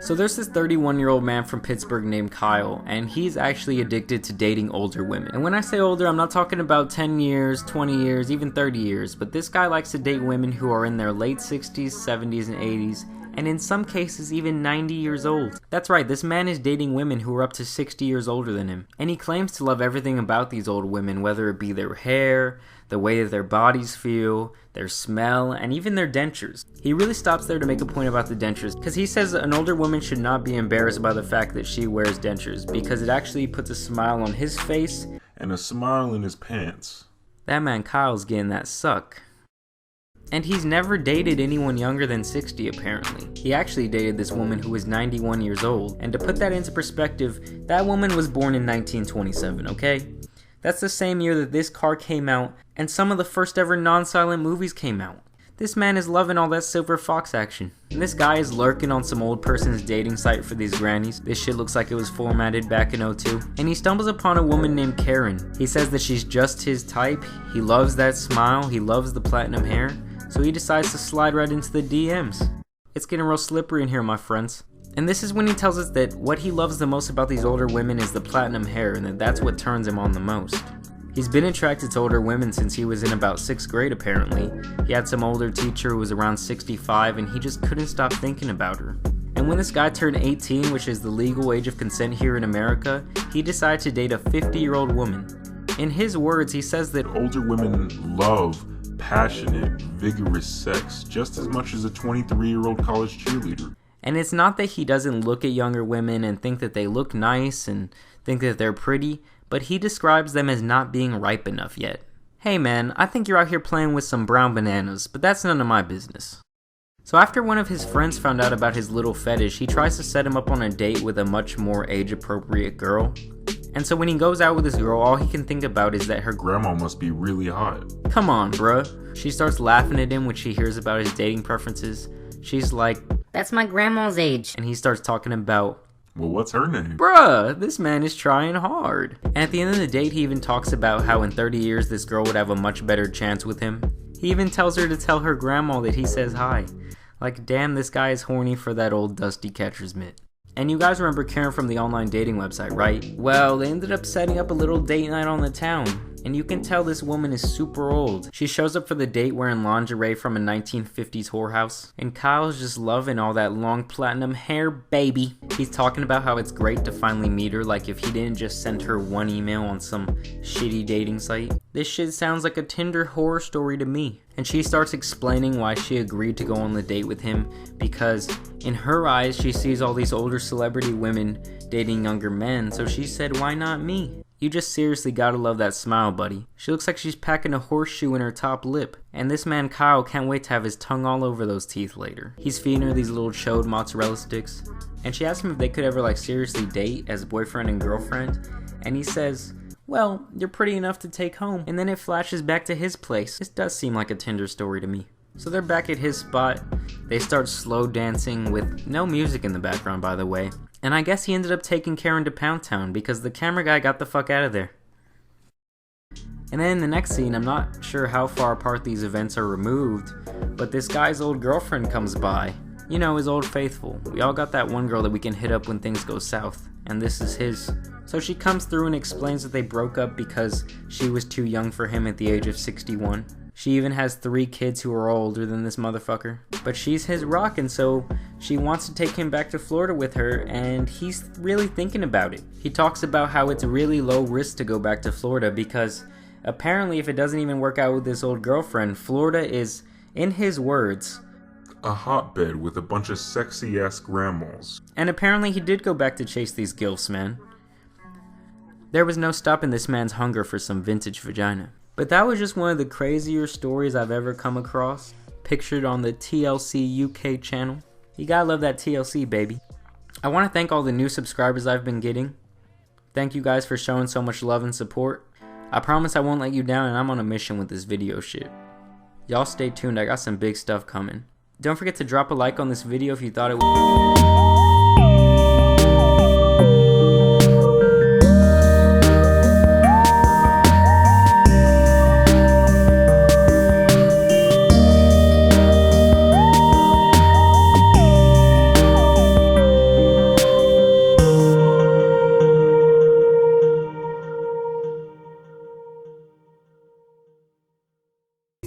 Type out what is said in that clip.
So there's this 31-year-old man from Pittsburgh named Kyle, and he's actually addicted to dating older women. And when I say older, I'm not talking about 10 years, 20 years, even 30 years, but this guy likes to date women who are in their late 60s, 70s, and 80s, and in some cases even 90 years old. That's right, this man is dating women who are up to 60 years older than him. And he claims to love everything about these old women, whether it be their hair, the way that their bodies feel, their smell, and even their dentures. He really stops there to make a point about the dentures, because he says an older woman should not be embarrassed by the fact that she wears dentures, because it actually puts a smile on his face and a smile in his pants. That man Kyle's getting that suck. And he's never dated anyone younger than 60 apparently. He actually dated this woman who was 91 years old, and to put that into perspective, that woman was born in 1927, okay? That's the same year that this car came out, and some of the first ever non-silent movies came out. This man is loving all that Silver Fox action. And this guy is lurking on some old person's dating site for these grannies. This shit looks like it was formatted back in '02. And he stumbles upon a woman named Karen. He says that she's just his type, he loves that smile, he loves the platinum hair, so he decides to slide right into the DMs. It's getting real slippery in here, my friends. And this is when he tells us that what he loves the most about these older women is the platinum hair, and that that's what turns him on the most. He's been attracted to older women since he was in about 6th grade apparently. He had some older teacher who was around 65 and he just couldn't stop thinking about her. And when this guy turned 18, which is the legal age of consent here in America, he decided to date a 50-year-old woman. In his words, he says that older women love passionate, vigorous sex just as much as a 23-year-old college cheerleader. And it's not that he doesn't look at younger women and think that they look nice and think that they're pretty, but he describes them as not being ripe enough yet. Hey man, I think you're out here playing with some brown bananas, but that's none of my business. So after one of his friends found out about his little fetish, he tries to set him up on a date with a much more age-appropriate girl. And so when he goes out with this girl, all he can think about is that her grandma must be really hot. Come on, bruh. She starts laughing at him when she hears about his dating preferences. She's like, "That's my grandma's age." And he starts talking about, well, what's her name? Bruh, this man is trying hard. And at the end of the date, he even talks about how in 30 years this girl would have a much better chance with him. He even tells her to tell her grandma that he says hi. Like, damn, this guy is horny for that old dusty catcher's mitt. And you guys remember Karen from the online dating website, right? Well, they ended up setting up a little date night on the town. And you can tell this woman is super old. She shows up for the date wearing lingerie from a 1950s whorehouse. And Kyle's just loving all that long platinum hair, baby. He's talking about how it's great to finally meet her, like if he didn't just send her one email on some shitty dating site. This shit sounds like a Tinder horror story to me. And she starts explaining why she agreed to go on the date with him, because in her eyes she sees all these older celebrity women dating younger men, so she said, why not me? You just seriously gotta love that smile, buddy. She looks like she's packing a horseshoe in her top lip. And this man Kyle can't wait to have his tongue all over those teeth later. He's feeding her these little chode mozzarella sticks. And she asks him if they could ever like seriously date as boyfriend and girlfriend. And he says, well, you're pretty enough to take home. And then it flashes back to his place. This does seem like a Tinder story to me. So they're back at his spot. They start slow dancing with no music in the background, by the way. And I guess he ended up taking Karen to Pound Town because the camera guy got the fuck out of there. And then in the next scene, I'm not sure how far apart these events are removed, but this guy's old girlfriend comes by. You know, his old faithful. We all got that one girl that we can hit up when things go south, and this is his. So she comes through and explains that they broke up because she was too young for him at the age of 61. She even has 3 kids who are older than this motherfucker. But she's his rock, and so she wants to take him back to Florida with her, and he's really thinking about it. He talks about how it's really low risk to go back to Florida because apparently if it doesn't even work out with this old girlfriend, Florida is, in his words, a hotbed with a bunch of sexy-ass grandmas. And apparently he did go back to chase these GILFS, man. There was no stopping this man's hunger for some vintage vagina. But that was just one of the crazier stories I've ever come across, pictured on the TLC UK channel. You gotta love that TLC, baby. I want to thank all the new subscribers I've been getting. Thank you guys for showing so much love and support. I promise I won't let you down, and I'm on a mission with this video shit. Y'all stay tuned, I got some big stuff coming. Don't forget to drop a like on this video if you thought it was